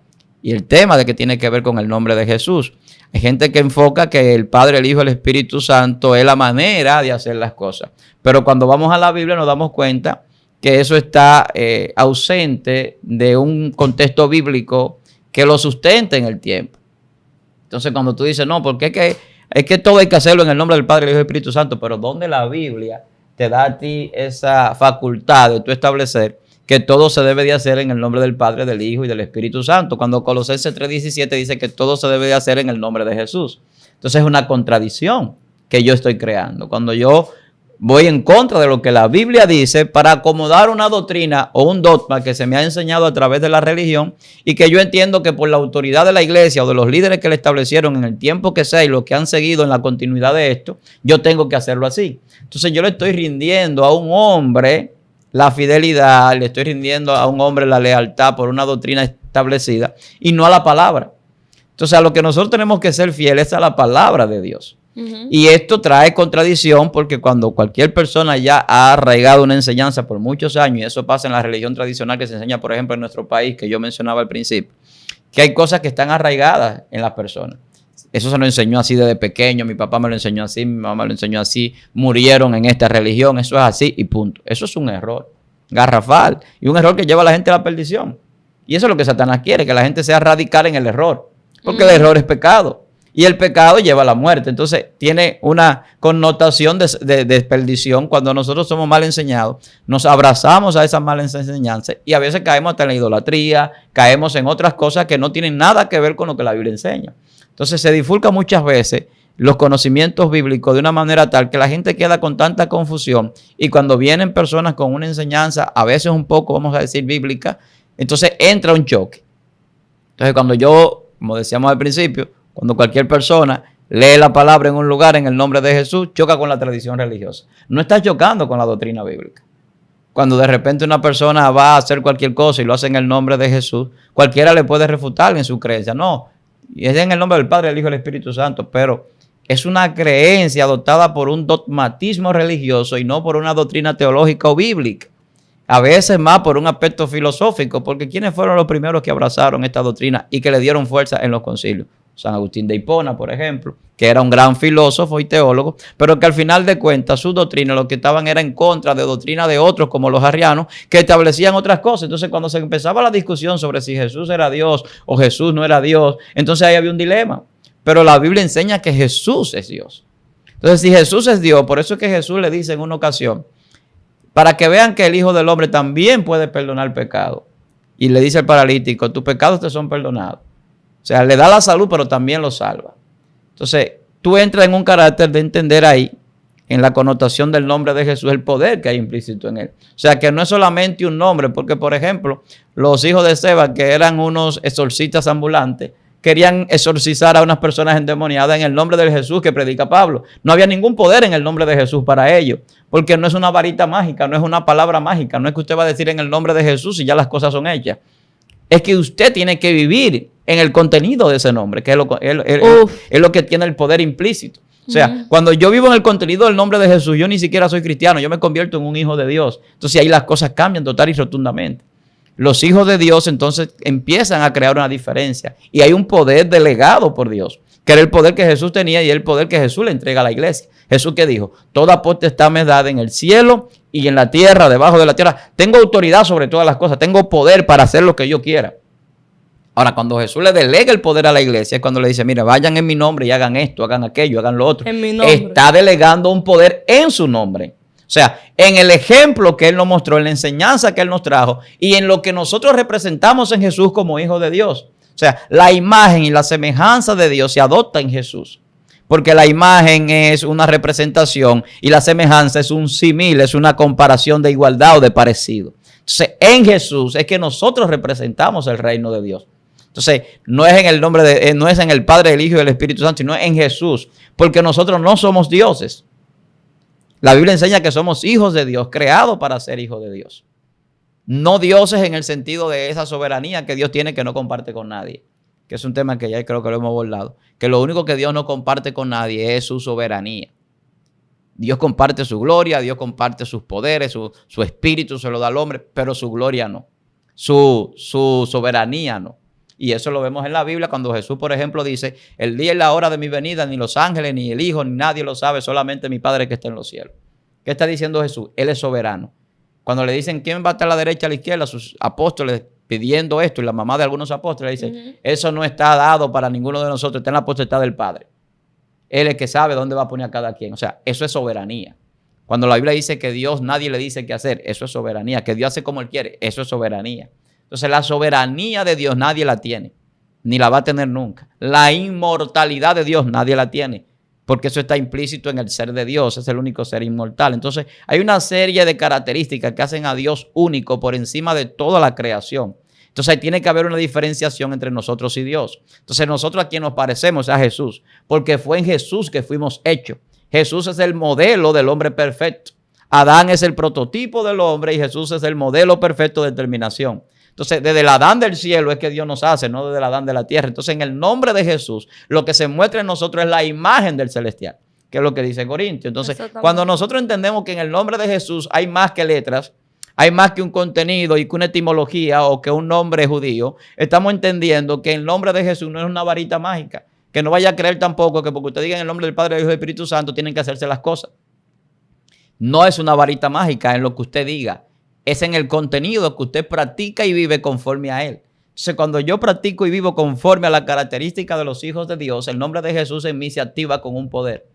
y el tema de que tiene que ver con el nombre de Jesús. Hay gente que enfoca que el Padre, el Hijo y el Espíritu Santo es la manera de hacer las cosas. Pero cuando vamos a la Biblia nos damos cuenta que eso está ausente de un contexto bíblico que lo sustente en el tiempo. Entonces cuando tú dices, no, porque es que todo hay que hacerlo en el nombre del Padre, el Hijo y el Espíritu Santo, pero ¿dónde la Biblia te da a ti esa facultad de tú establecer que todo se debe de hacer en el nombre del Padre, del Hijo y del Espíritu Santo? Cuando Colosenses 3:17 dice que todo se debe de hacer en el nombre de Jesús. Entonces es una contradicción que yo estoy creando. Cuando yo voy en contra de lo que la Biblia dice para acomodar una doctrina o un dogma que se me ha enseñado a través de la religión y que yo entiendo que por la autoridad de la iglesia o de los líderes que le establecieron en el tiempo que sea y los que han seguido en la continuidad de esto, yo tengo que hacerlo así. Entonces yo le estoy rindiendo a un hombre la fidelidad, le estoy rindiendo a un hombre la lealtad por una doctrina establecida y no a la palabra. Entonces a lo que nosotros tenemos que ser fieles es a la palabra de Dios. Y esto trae contradicción porque cuando cualquier persona ya ha arraigado una enseñanza por muchos años, y eso pasa en la religión tradicional que se enseña, por ejemplo, en nuestro país, que yo mencionaba al principio, que hay cosas que están arraigadas en las personas. Eso se lo enseñó así desde pequeño, mi papá me lo enseñó así, mi mamá me lo enseñó así, murieron en esta religión, eso es así y punto. Eso es un error garrafal y un error que lleva a la gente a la perdición. Y eso es lo que Satanás quiere, que la gente sea radical en el error, porque el error es pecado. Y el pecado lleva a la muerte. Entonces tiene una connotación de perdición. Cuando nosotros somos mal enseñados, nos abrazamos a esas malas enseñanzas y a veces caemos hasta en la idolatría, caemos en otras cosas que no tienen nada que ver con lo que la Biblia enseña. Entonces se difulca muchas veces los conocimientos bíblicos de una manera tal que la gente queda con tanta confusión y cuando vienen personas con una enseñanza, a veces un poco, vamos a decir, bíblica, entonces entra un choque. Entonces cuando yo, como decíamos al principio, cuando cualquier persona lee la palabra en un lugar en el nombre de Jesús, choca con la tradición religiosa. No está chocando con la doctrina bíblica. Cuando de repente una persona va a hacer cualquier cosa y lo hace en el nombre de Jesús, cualquiera le puede refutar en su creencia. No, y es en el nombre del Padre, del Hijo y del Espíritu Santo, pero es una creencia adoptada por un dogmatismo religioso y no por una doctrina teológica o bíblica. A veces más por un aspecto filosófico, porque ¿quiénes fueron los primeros que abrazaron esta doctrina y que le dieron fuerza en los concilios? San Agustín de Hipona, por ejemplo, que era un gran filósofo y teólogo, pero que al final de cuentas sus doctrinas lo que estaban era en contra de doctrina de otros como los arrianos que establecían otras cosas. Entonces cuando se empezaba la discusión sobre si Jesús era Dios o Jesús no era Dios, entonces ahí había un dilema. Pero la Biblia enseña que Jesús es Dios. Entonces si Jesús es Dios, por eso es que Jesús le dice en una ocasión, para que vean que el Hijo del Hombre también puede perdonar pecado. Y le dice al paralítico, tus pecados te son perdonados. O sea, le da la salud, pero también lo salva. Entonces, tú entras en un carácter de entender ahí, en la connotación del nombre de Jesús, el poder que hay implícito en él. O sea, que no es solamente un nombre, porque, por ejemplo, los hijos de Seba, que eran unos exorcistas ambulantes, querían exorcizar a unas personas endemoniadas en el nombre de Jesús que predica Pablo. No había ningún poder en el nombre de Jesús para ello, porque no es una varita mágica, no es una palabra mágica, no es que usted va a decir en el nombre de Jesús y ya las cosas son hechas. Es que usted tiene que vivir en el contenido de ese nombre, que es lo que tiene el poder implícito. O sea, cuando yo vivo en el contenido del nombre de Jesús, yo ni siquiera soy cristiano, yo me convierto en un hijo de Dios. Entonces ahí las cosas cambian total y rotundamente. Los hijos de Dios entonces empiezan a crear una diferencia. Y hay un poder delegado por Dios, que era el poder que Jesús tenía y el poder que Jesús le entrega a la iglesia. Jesús que dijo, toda potestad me es dada en el cielo y en la tierra, debajo de la tierra. Tengo autoridad sobre todas las cosas, tengo poder para hacer lo que yo quiera. Ahora, cuando Jesús le delega el poder a la iglesia, es cuando le dice, mira, vayan en mi nombre y hagan esto, hagan aquello, hagan lo otro. En mi nombre. Está delegando un poder en su nombre. O sea, en el ejemplo que Él nos mostró, en la enseñanza que Él nos trajo y en lo que nosotros representamos en Jesús como hijos de Dios. O sea, la imagen y la semejanza de Dios se adopta en Jesús. Porque la imagen es una representación y la semejanza es un símil, es una comparación de igualdad o de parecido. Entonces, en Jesús es que nosotros representamos el reino de Dios. Entonces, no es en el nombre de, no es en el Padre, el Hijo y el Espíritu Santo, sino en Jesús, porque nosotros no somos dioses. La Biblia enseña que somos hijos de Dios, creados para ser hijos de Dios. No dioses en el sentido de esa soberanía que Dios tiene que no comparte con nadie, que es un tema que ya creo que lo hemos abordado, que lo único que Dios no comparte con nadie es su soberanía. Dios comparte su gloria, Dios comparte sus poderes, su espíritu se lo da al hombre, pero su gloria no, su soberanía no. Y eso lo vemos en la Biblia cuando Jesús, por ejemplo, dice, el día y la hora de mi venida, ni los ángeles, ni el Hijo, ni nadie lo sabe, solamente mi Padre que está en los cielos. ¿Qué está diciendo Jesús? Él es soberano. Cuando le dicen, ¿quién va a estar a la derecha, a la izquierda? Sus apóstoles pidiendo esto, y la mamá de algunos apóstoles dice, eso no está dado para ninguno de nosotros, está en la potestad del Padre. Él es el que sabe dónde va a poner a cada quien. O sea, eso es soberanía. Cuando la Biblia dice que Dios nadie le dice qué hacer, eso es soberanía. Que Dios hace como Él quiere, eso es soberanía. Entonces la soberanía de Dios nadie la tiene, ni la va a tener nunca. La inmortalidad de Dios nadie la tiene, porque eso está implícito en el ser de Dios, es el único ser inmortal. Entonces hay una serie de características que hacen a Dios único por encima de toda la creación. Entonces ahí tiene que haber una diferenciación entre nosotros y Dios. Entonces nosotros a quien nos parecemos es a Jesús, porque fue en Jesús que fuimos hechos. Jesús es el modelo del hombre perfecto. Adán es el prototipo del hombre y Jesús es el modelo perfecto de determinación. Entonces, desde el Adán del cielo es que Dios nos hace, no desde el Adán de la tierra. Entonces, en el nombre de Jesús, lo que se muestra en nosotros es la imagen del celestial, que es lo que dice Corintios. Entonces, cuando nosotros entendemos que en el nombre de Jesús hay más que letras, hay más que un contenido y que una etimología o que un nombre judío, estamos entendiendo que el nombre de Jesús no es una varita mágica. Que no vaya a creer tampoco que porque usted diga en el nombre del Padre, del Hijo y del Espíritu Santo, tienen que hacerse las cosas. No es una varita mágica en lo que usted diga. Es en el contenido que usted practica y vive conforme a Él. Entonces, cuando yo practico y vivo conforme a la característica de los hijos de Dios, el nombre de Jesús en mí se activa con un poder.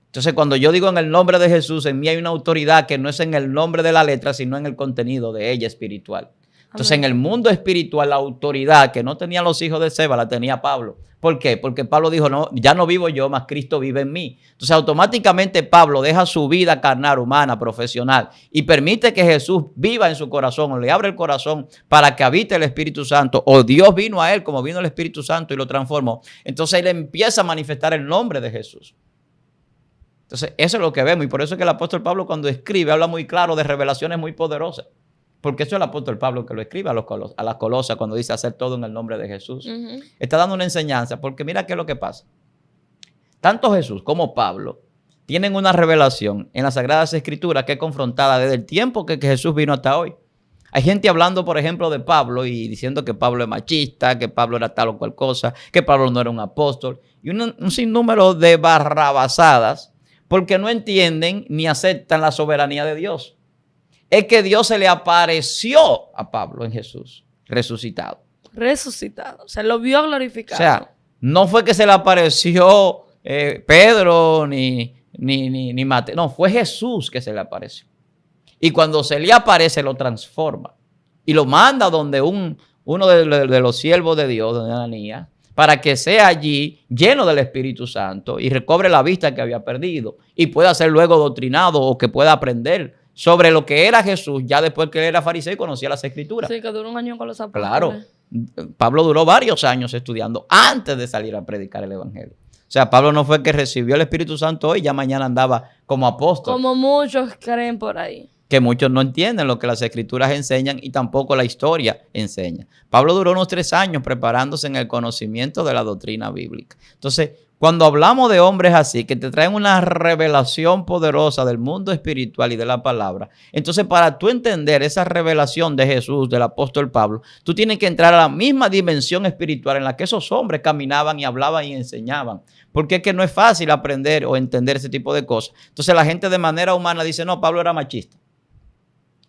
Entonces, cuando yo digo en el nombre de Jesús, en mí hay una autoridad que no es en el nombre de la letra, sino en el contenido de ella espiritual. Entonces, en el mundo espiritual, la autoridad que no tenían los hijos de Seba, la tenía Pablo. ¿Por qué? Porque Pablo dijo, no, ya no vivo yo, más Cristo vive en mí. Entonces, automáticamente Pablo deja su vida carnal, humana, profesional, y permite que Jesús viva en su corazón, o le abre el corazón para que habite el Espíritu Santo, o Dios vino a él como vino el Espíritu Santo y lo transformó. Entonces, él empieza a manifestar el nombre de Jesús. Entonces, eso es lo que vemos, y por eso es que el apóstol Pablo cuando escribe, habla muy claro de revelaciones muy poderosas. Porque eso es el apóstol Pablo que lo escribe a las Colosas cuando dice hacer todo en el nombre de Jesús. Está dando una enseñanza, porque mira qué es lo que pasa. Tanto Jesús como Pablo tienen una revelación en las Sagradas Escrituras que es confrontada desde el tiempo que Jesús vino hasta hoy. Hay gente hablando, por ejemplo, de Pablo y diciendo que Pablo es machista, que Pablo era tal o cual cosa, que Pablo no era un apóstol. Y un sinnúmero de barrabasadas porque no entienden ni aceptan la soberanía de Dios. Es que Dios se le apareció a Pablo en Jesús, resucitado. Resucitado, se lo vio glorificado. O sea, no fue que se le apareció Pedro ni Mateo, no, fue Jesús que se le apareció. Y cuando se le aparece lo transforma y lo manda donde uno de los siervos de Dios, donde Ananías, para que sea allí lleno del Espíritu Santo y recobre la vista que había perdido y pueda ser luego doctrinado o que pueda aprender sobre lo que era Jesús, ya después que él era fariseo y conocía las Escrituras. Sí, que duró un año con los apóstoles. Claro, Pablo duró varios años estudiando antes de salir a predicar el Evangelio. O sea, Pablo no fue que recibió el Espíritu Santo hoy y ya mañana andaba como apóstol. Como muchos creen por ahí. que muchos no entienden lo que las escrituras enseñan y tampoco la historia enseña. Pablo duró unos 3 años preparándose en el conocimiento de la doctrina bíblica. Entonces, cuando hablamos de hombres así, que te traen una revelación poderosa del mundo espiritual y de la palabra, entonces para tú entender esa revelación de Jesús, del apóstol Pablo, tú tienes que entrar a la misma dimensión espiritual en la que esos hombres caminaban y hablaban y enseñaban. Porque es que no es fácil aprender o entender ese tipo de cosas. Entonces la gente de manera humana dice, no, Pablo era machista.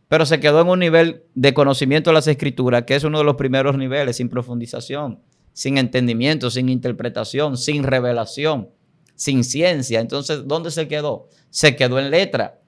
Pero se quedó en un nivel de conocimiento de las escrituras, que es uno de los primeros niveles, sin profundización, sin entendimiento, sin interpretación, sin revelación, sin ciencia. Entonces, ¿dónde se quedó? Se quedó en letra.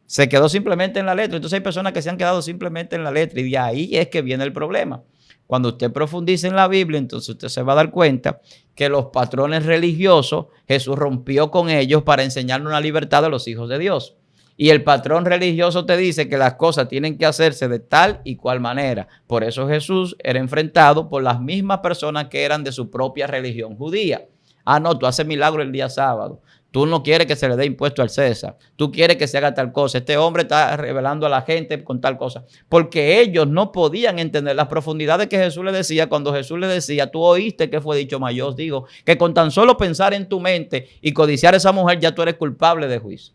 Se quedó simplemente en la letra. Entonces hay personas que se han quedado simplemente en la letra y de ahí es que viene el problema. Cuando usted profundice en la Biblia, entonces usted se va a dar cuenta que los patrones religiosos, Jesús rompió con ellos para enseñarnos una libertad de los hijos de Dios. Y el patrón religioso te dice que las cosas tienen que hacerse de tal y cual manera. Por eso Jesús era enfrentado por las mismas personas que eran de su propia religión judía. Ah, no, tú haces milagro el día sábado. Tú no quieres que se le dé impuesto al César. Tú quieres que se haga tal cosa. Este hombre está revelando a la gente con tal cosa. Porque ellos no podían entender las profundidades que Jesús les decía. Cuando Jesús les decía, tú oíste que fue dicho, mas yo os digo que con tan solo pensar en tu mente y codiciar a esa mujer ya tú eres culpable de juicio.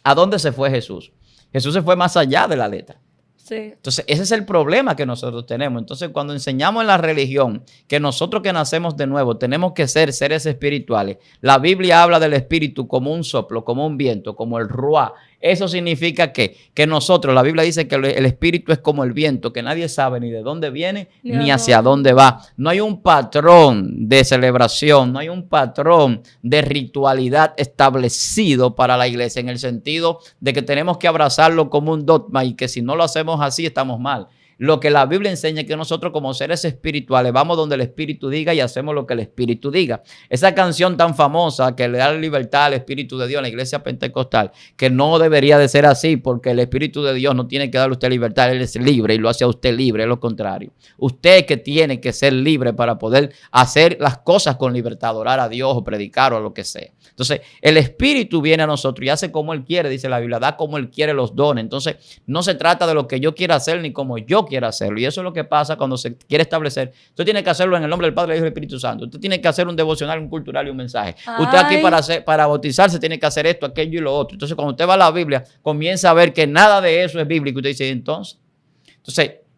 ¿A dónde se fue Jesús? Jesús se fue más allá de la letra. Sí. Entonces, ese es el problema que nosotros tenemos. Entonces, cuando enseñamos en la religión que nosotros que nacemos de nuevo tenemos que ser seres espirituales, la Biblia habla del espíritu como un soplo, como un viento, como el ruá. Eso significa que nosotros, la Biblia dice que el espíritu es como el viento, que nadie sabe ni de dónde viene ni hacia dónde va. No hay un patrón de celebración, no hay un patrón de ritualidad establecido para la iglesia en el sentido de que tenemos que abrazarlo como un dogma y que si no lo hacemos así estamos mal. Lo que la Biblia enseña es que nosotros como seres espirituales vamos donde el Espíritu diga y hacemos lo que el Espíritu diga. Esa canción tan famosa que le da libertad al Espíritu de Dios en la iglesia pentecostal, que no debería de ser así porque el Espíritu de Dios no tiene que darle a usted libertad, Él es libre y lo hace a usted libre, es lo contrario. Usted que tiene que ser libre para poder hacer las cosas con libertad, adorar a Dios o predicar o lo que sea. Entonces, el Espíritu viene a nosotros y hace como Él quiere, dice la Biblia, da como Él quiere los dones. Entonces, no se trata de lo que yo quiera hacer ni como yo quiera hacerlo. Y eso es lo que pasa cuando se quiere establecer. Usted tiene que hacerlo en el nombre del Padre, del Hijo y del Espíritu Santo. Usted tiene que hacer un devocional, un cultural y un mensaje. Ay. Usted aquí para bautizarse tiene que hacer esto, aquello y lo otro. Entonces, cuando usted va a la Biblia, comienza a ver que nada de eso es bíblico. Usted dice, entonces,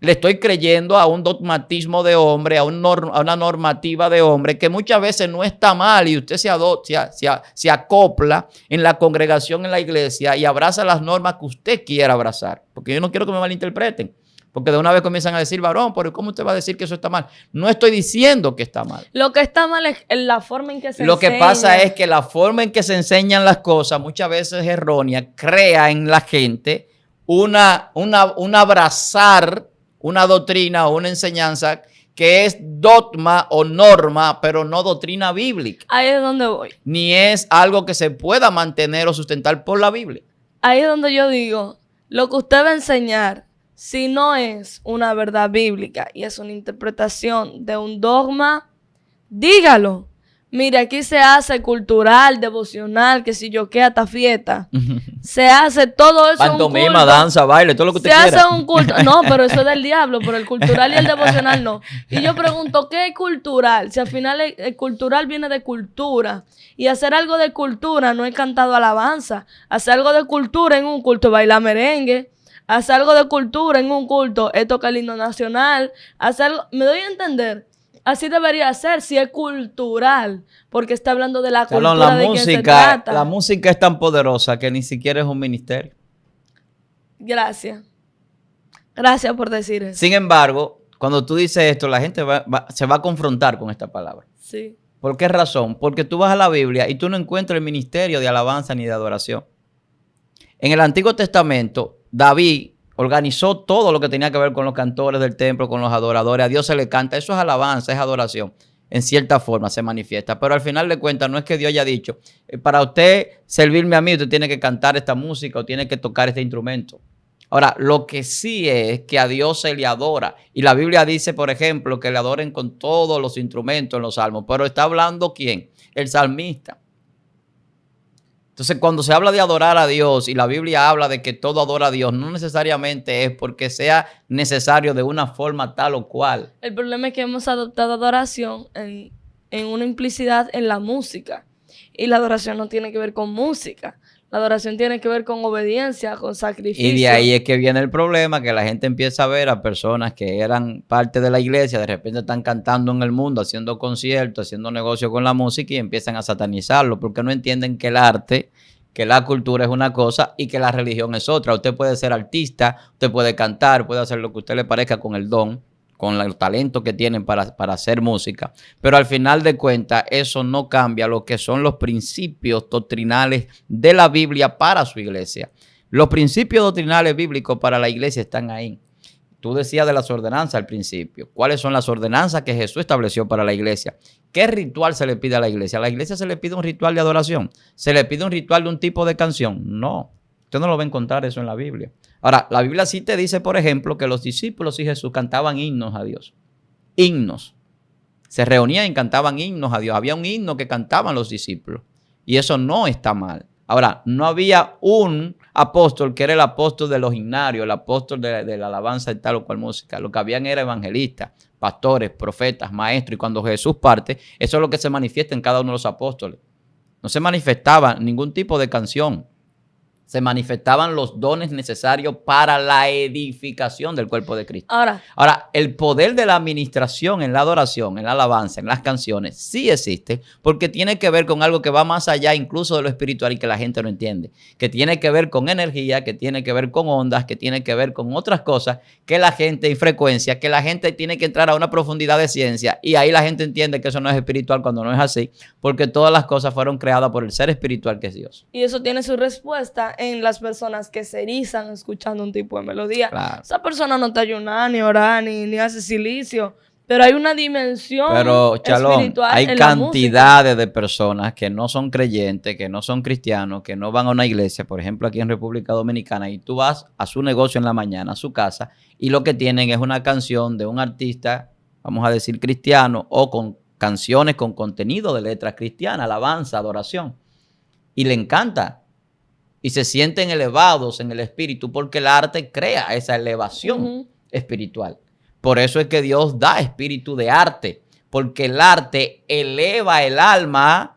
le estoy creyendo a un dogmatismo de hombre, a una normativa de hombre que muchas veces no está mal y usted se acopla en la congregación, en la iglesia y abraza las normas que usted quiera abrazar. Porque yo no quiero que me malinterpreten. Porque de una vez comienzan a decir, varón, pero ¿cómo usted va a decir que eso está mal? No estoy diciendo que está mal. Lo que está mal es la forma en que se enseña. Lo que pasa es que la forma en que se enseñan las cosas, muchas veces errónea, crea en la gente un abrazar una doctrina o una enseñanza que es dogma o norma, pero no doctrina bíblica. Ahí es donde voy. Ni es algo que se pueda mantener o sustentar por la Biblia. Ahí es donde yo digo, lo que usted va a enseñar, si no es una verdad bíblica y es una interpretación de un dogma, dígalo. Mire, aquí se hace cultural, devocional, que si yo qué, hasta fiesta. Se hace todo eso. Pantomima, danza, baile, todo lo que usted quiera. Se hace un culto. No, pero eso es del diablo, pero el cultural y el devocional no. Y yo pregunto, ¿qué es cultural? Si al final el cultural viene de cultura. Y hacer algo de cultura no es cantado alabanza. Hacer algo de cultura en un culto es bailar merengue. Hacer algo de cultura en un culto es tocar el himno nacional. Me doy a entender. Así debería ser, si es cultural, porque está hablando de la cultura de quien se trata. La música es tan poderosa que ni siquiera es un ministerio. Gracias. Gracias por decir eso. Sin embargo, cuando tú dices esto, la gente se va a confrontar con esta palabra. Sí. ¿Por qué razón? Porque tú vas a la Biblia y tú no encuentras el ministerio de alabanza ni de adoración. En el Antiguo Testamento, David organizó todo lo que tenía que ver con los cantores del templo, con los adoradores. A Dios se le canta. Eso es alabanza, es adoración. En cierta forma se manifiesta. Pero al final de cuentas no es que Dios haya dicho, para usted servirme a mí, usted tiene que cantar esta música o tiene que tocar este instrumento. Ahora, lo que sí es que a Dios se le adora. Y la Biblia dice, por ejemplo, que le adoren con todos los instrumentos en los salmos. Pero está hablando ¿quién? El salmista. Entonces, cuando se habla de adorar a Dios y la Biblia habla de que todo adora a Dios, no necesariamente es porque sea necesario de una forma tal o cual. El problema es que hemos adoptado adoración en una implicidad en la música. Y la adoración no tiene que ver con música. La adoración tiene que ver con obediencia, con sacrificio. Y de ahí es que viene el problema, que la gente empieza a ver a personas que eran parte de la iglesia, de repente están cantando en el mundo, haciendo conciertos, haciendo negocio con la música y empiezan a satanizarlo porque no entienden que el arte, que la cultura es una cosa y que la religión es otra. Usted puede ser artista, usted puede cantar, puede hacer lo que a usted le parezca con el don, con el talento que tienen para hacer música, pero al final de cuentas eso no cambia lo que son los principios doctrinales de la Biblia para su iglesia. Los principios doctrinales bíblicos para la iglesia están ahí. Tú decías de las ordenanzas al principio. ¿Cuáles son las ordenanzas que Jesús estableció para la iglesia? ¿Qué ritual se le pide a la iglesia? ¿A la iglesia se le pide un ritual de adoración? ¿Se le pide un ritual de un tipo de canción? No. Usted no lo va a encontrar eso en la Biblia. Ahora, la Biblia sí te dice, por ejemplo, que los discípulos y Jesús cantaban himnos a Dios. Himnos. Se reunían y cantaban himnos a Dios. Había un himno que cantaban los discípulos. Y eso no está mal. Ahora, no había un apóstol que era el apóstol de los himnarios, el apóstol de la alabanza de tal o cual música. Lo que habían era evangelistas, pastores, profetas, maestros. Y cuando Jesús parte, eso es lo que se manifiesta en cada uno de los apóstoles. No se manifestaba ningún tipo de canción. Se manifestaban los dones necesarios para la edificación del cuerpo de Cristo. Ahora, el poder de la administración en la adoración, en la alabanza, en las canciones, sí existe porque tiene que ver con algo que va más allá incluso de lo espiritual y que la gente no entiende. Que tiene que ver con energía, que tiene que ver con ondas, que tiene que ver con otras cosas que la gente y frecuencia, que la gente tiene que entrar a una profundidad de ciencia y ahí la gente entiende que eso no es espiritual cuando no es así, porque todas las cosas fueron creadas por el ser espiritual que es Dios. Y eso tiene su respuesta en las personas que se erizan escuchando un tipo de melodía. Claro. Esa persona no está ayunando, ni orando, ni hace silicio. Pero hay una dimensión espiritual hay en cantidades de personas que no son creyentes, que no son cristianos, que no van a una iglesia, por ejemplo aquí en República Dominicana, y tú vas a su negocio en la mañana, a su casa, y lo que tienen es una canción de un artista, vamos a decir cristiano, o con canciones con contenido de letras cristianas, alabanza, adoración, y le encanta. Y se sienten elevados en el espíritu porque el arte crea esa elevación espiritual. Por eso es que Dios da espíritu de arte, porque el arte eleva el alma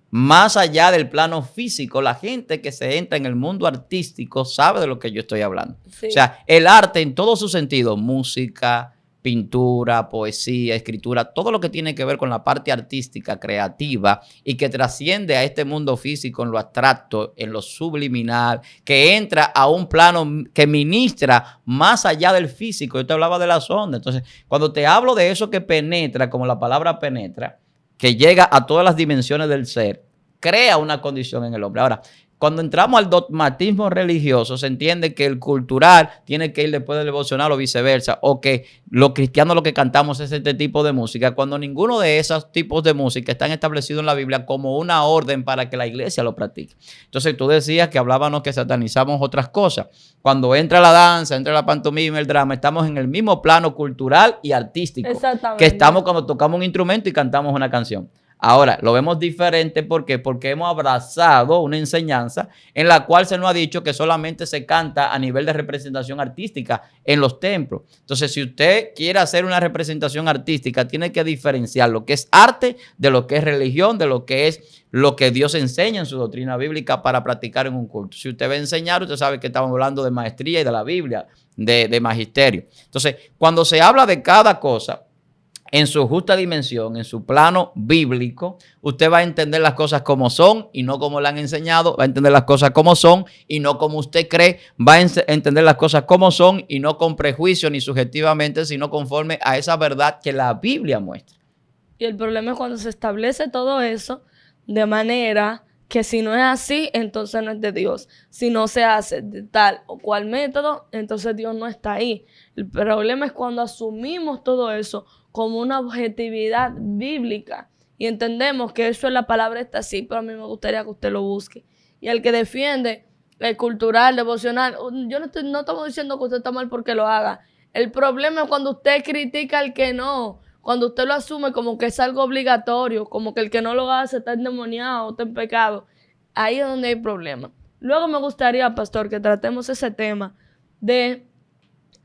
más allá del plano físico. La gente que se entra en el mundo artístico sabe de lo que yo estoy hablando. Sí. O sea, el arte en todo su sentido, música, pintura, poesía, escritura, todo lo que tiene que ver con la parte artística, creativa y que trasciende a este mundo físico en lo abstracto, en lo subliminal, que entra a un plano que ministra más allá del físico. Yo te hablaba de las ondas. Entonces, cuando te hablo de eso que penetra, como la palabra penetra, que llega a todas las dimensiones del ser, crea una condición en el hombre. Ahora, cuando entramos al dogmatismo religioso, se entiende que el cultural tiene que ir después del devocional o viceversa, o que los cristianos lo que cantamos es este tipo de música, cuando ninguno de esos tipos de música están establecidos en la Biblia como una orden para que la iglesia lo practique. Entonces tú decías que hablábamos que satanizamos otras cosas. Cuando entra la danza, entra la pantomima, el drama, estamos en el mismo plano cultural y artístico que estamos cuando tocamos un instrumento y cantamos una canción. Ahora, lo vemos diferente, ¿por qué? Porque hemos abrazado una enseñanza en la cual se nos ha dicho que solamente se canta a nivel de representación artística en los templos. Entonces, si usted quiere hacer una representación artística, tiene que diferenciar lo que es arte de lo que es religión, de lo que es lo que Dios enseña en su doctrina bíblica para practicar en un culto. Si usted va a enseñar, usted sabe que estamos hablando de maestría y de la Biblia, de magisterio. Entonces, cuando se habla de cada cosa, en su justa dimensión, en su plano bíblico, usted va a entender las cosas como son y no como le han enseñado, va a entender las cosas como son y no como usted cree, va a entender las cosas como son y no con prejuicio ni subjetivamente, sino conforme a esa verdad que la Biblia muestra. Y el problema es cuando se establece todo eso de manera que si no es así, entonces no es de Dios. Si no se hace de tal o cual método, entonces Dios no está ahí. El problema es cuando asumimos todo eso como una objetividad bíblica y entendemos que eso es la palabra está así, pero a mí me gustaría que usted lo busque. Y el que defiende el cultural, devocional, yo no estamos diciendo que usted está mal porque lo haga. El problema es cuando usted critica al que no, cuando usted lo asume como que es algo obligatorio, como que el que no lo hace está endemoniado, está en pecado. ahí es donde hay problema. Luego me gustaría, pastor, que tratemos ese tema de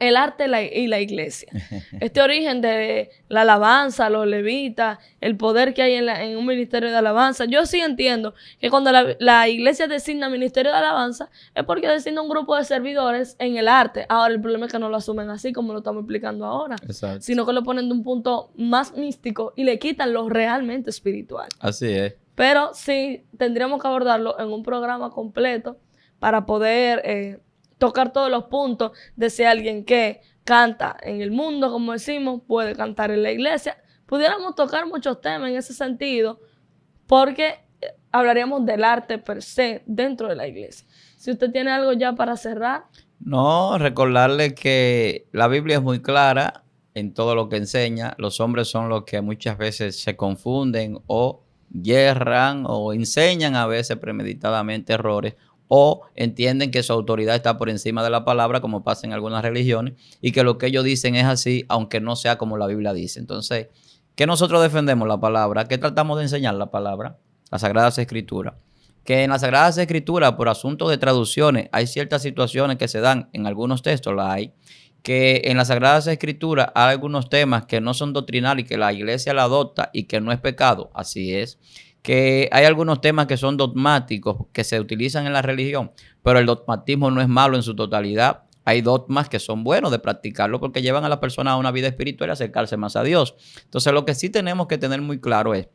el arte y la iglesia. Este origen de la alabanza, los levitas, el poder que hay en un ministerio de alabanza. Yo sí entiendo que cuando la iglesia designa ministerio de alabanza es porque designa un grupo de servidores en el arte. Ahora el problema es que no lo asumen así como lo estamos explicando ahora. Exacto. Sino que lo ponen de un punto más místico y le quitan lo realmente espiritual. Así es. Pero sí tendríamos que abordarlo en un programa completo para poder tocar todos los puntos de si alguien que canta en el mundo, como decimos, puede cantar en la iglesia. Pudiéramos tocar muchos temas en ese sentido porque hablaríamos del arte per se dentro de la iglesia. Si usted tiene algo ya para cerrar. No, recordarle que la Biblia es muy clara en todo lo que enseña. Los hombres son los que muchas veces se confunden o yerran o enseñan a veces premeditadamente errores, o entienden que su autoridad está por encima de la palabra, como pasa en algunas religiones, y que lo que ellos dicen es así, aunque no sea como la Biblia dice. Entonces, ¿qué nosotros defendemos? La palabra. ¿Qué tratamos de enseñar? La palabra, las Sagradas Escrituras. Que en las Sagradas Escrituras, por asuntos de traducciones, hay ciertas situaciones que se dan en algunos textos, la hay, que en las Sagradas Escrituras hay algunos temas que no son doctrinales y que la iglesia la adopta y que no es pecado, así es. Que hay algunos temas que son dogmáticos, que se utilizan en la religión, pero el dogmatismo no es malo en su totalidad. Hay dogmas que son buenos de practicarlo porque llevan a la persona a una vida espiritual y acercarse más a Dios. Entonces, lo que sí tenemos que tener muy claro es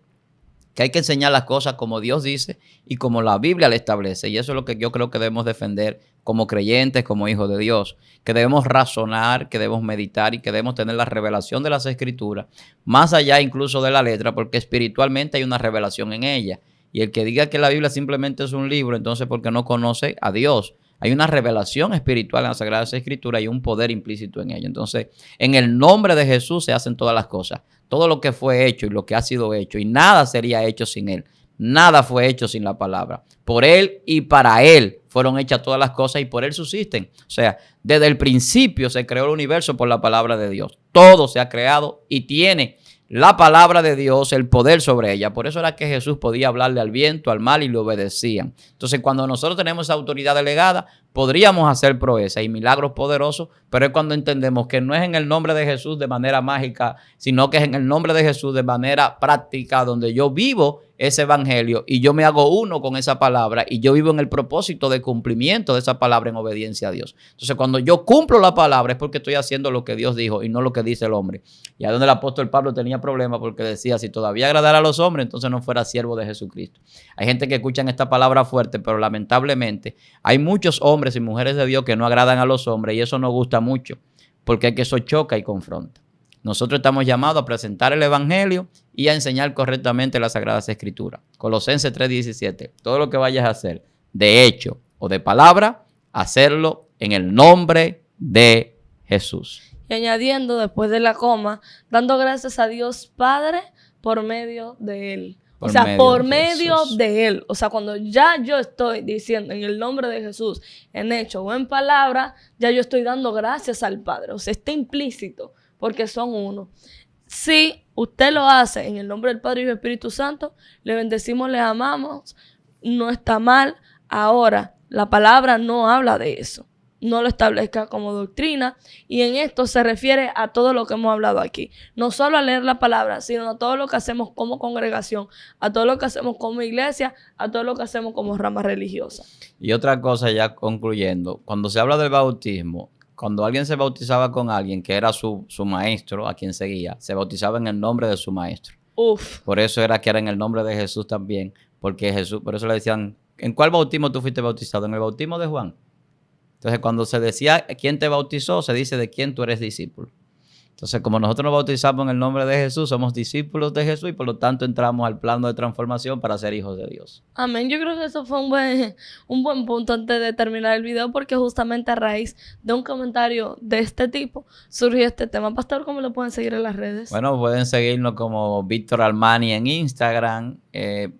que hay que enseñar las cosas como Dios dice y como la Biblia le establece. Y eso es lo que yo creo que debemos defender como creyentes, como hijos de Dios. Que debemos razonar, que debemos meditar y que debemos tener la revelación de las Escrituras, más allá incluso de la letra, porque espiritualmente hay una revelación en ella. Y el que diga que la Biblia simplemente es un libro, entonces porque no conoce a Dios. Hay una revelación espiritual en las Sagradas Escrituras y un poder implícito en ella. Entonces, en el nombre de Jesús se hacen todas las cosas. Todo lo que fue hecho y lo que ha sido hecho. Y nada sería hecho sin Él. Nada fue hecho sin la palabra. Por Él y para Él fueron hechas todas las cosas y por Él subsisten. O sea, desde el principio se creó el universo por la palabra de Dios. Todo se ha creado y tiene la palabra de Dios, el poder sobre ella. Por eso era que Jesús podía hablarle al viento, al mar y le obedecían. Entonces, cuando nosotros tenemos esa autoridad delegada, podríamos hacer proezas y milagros poderosos, pero es cuando entendemos que no es en el nombre de Jesús de manera mágica, sino que es en el nombre de Jesús de manera práctica, donde yo vivo ese evangelio y yo me hago uno con esa palabra y yo vivo en el propósito de cumplimiento de esa palabra en obediencia a Dios. Entonces, cuando yo cumplo la palabra es porque estoy haciendo lo que Dios dijo y no lo que dice el hombre. Y ahí donde el apóstol Pablo tenía problemas porque decía, si todavía agradara a los hombres, entonces no fuera siervo de Jesucristo. Hay gente que escuchan esta palabra fuerte, pero lamentablemente hay muchos hombres y mujeres de Dios que no agradan a los hombres y eso nos gusta mucho porque es que eso choca y confronta. Nosotros estamos llamados a presentar el evangelio y a enseñar correctamente las Sagradas Escrituras. Colosenses 3:17. Todo lo que vayas a hacer, de hecho o de palabra, hacerlo en el nombre de Jesús. Y añadiendo después de la coma, dando gracias a Dios Padre por medio de Él. O sea, por medio de Él. O sea, cuando ya yo estoy diciendo en el nombre de Jesús, en hecho o en palabra, ya yo estoy dando gracias al Padre. O sea, está implícito porque son uno. Si usted lo hace en el nombre del Padre y del Espíritu Santo, le bendecimos, le amamos, no está mal. Ahora, la palabra no habla de eso. No lo establezca como doctrina y en esto se refiere a todo lo que hemos hablado aquí. No solo a leer la palabra, sino a todo lo que hacemos como congregación, a todo lo que hacemos como iglesia, a todo lo que hacemos como rama religiosa. Y otra cosa ya concluyendo, cuando se habla del bautismo, cuando alguien se bautizaba con alguien que era su maestro, a quien seguía, se bautizaba en el nombre de su maestro. Por eso era que era en el nombre de Jesús también, porque Jesús, por eso le decían, ¿en cuál bautismo tú fuiste bautizado? ¿En el bautismo de Juan? Entonces, cuando se decía quién te bautizó, se dice de quién tú eres discípulo. Entonces, como nosotros nos bautizamos en el nombre de Jesús, somos discípulos de Jesús y por lo tanto entramos al plano de transformación para ser hijos de Dios. Amén. Yo creo que eso fue un buen punto antes de terminar el video porque justamente a raíz de un comentario de este tipo surgió este tema. Pastor, ¿cómo lo pueden seguir en las redes? Bueno, pueden seguirnos como Víctor Almani en Instagram,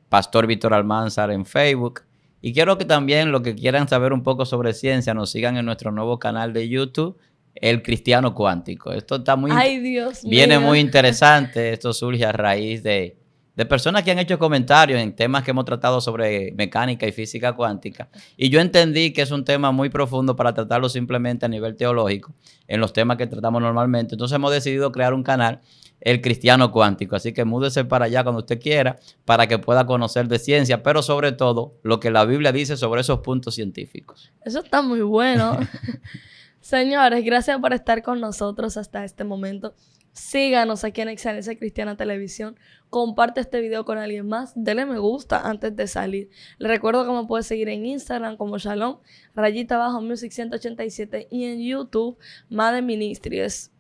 Pastor Víctor Almanzar en Facebook. Y quiero que también los que quieran saber un poco sobre ciencia nos sigan en nuestro nuevo canal de YouTube, El Cristiano Cuántico. Esto está muy... ¡Ay, Dios mío! Viene muy interesante. Esto surge a raíz de de personas que han hecho comentarios en temas que hemos tratado sobre mecánica y física cuántica. Y yo entendí que es un tema muy profundo para tratarlo simplemente a nivel teológico, en los temas que tratamos normalmente. Entonces hemos decidido crear un canal, El Cristiano Cuántico. Así que múdese para allá cuando usted quiera, para que pueda conocer de ciencia, pero sobre todo lo que la Biblia dice sobre esos puntos científicos. Eso está muy bueno. Señores, gracias por estar con nosotros hasta este momento. Síganos aquí en Excelencia Cristiana Televisión. Comparte este video con alguien más. Dele me gusta antes de salir. Les recuerdo que me puede seguir en Instagram como Shalom, _Music 187 y en YouTube, Made Ministry, es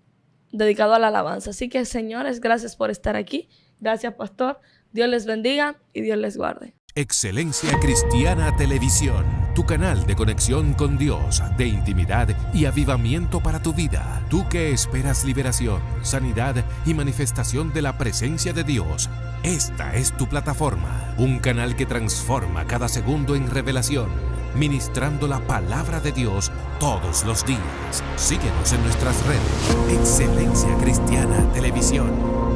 dedicado a la alabanza. Así que, señores, gracias por estar aquí. Gracias, pastor. Dios les bendiga y Dios les guarde. Excelencia Cristiana Televisión, tu canal de conexión con Dios, de intimidad y avivamiento para tu vida. Tú que esperas liberación, sanidad y manifestación de la presencia de Dios. Esta es tu plataforma, un canal que transforma cada segundo en revelación, ministrando la palabra de Dios todos los días. Síguenos en nuestras redes. Excelencia Cristiana Televisión.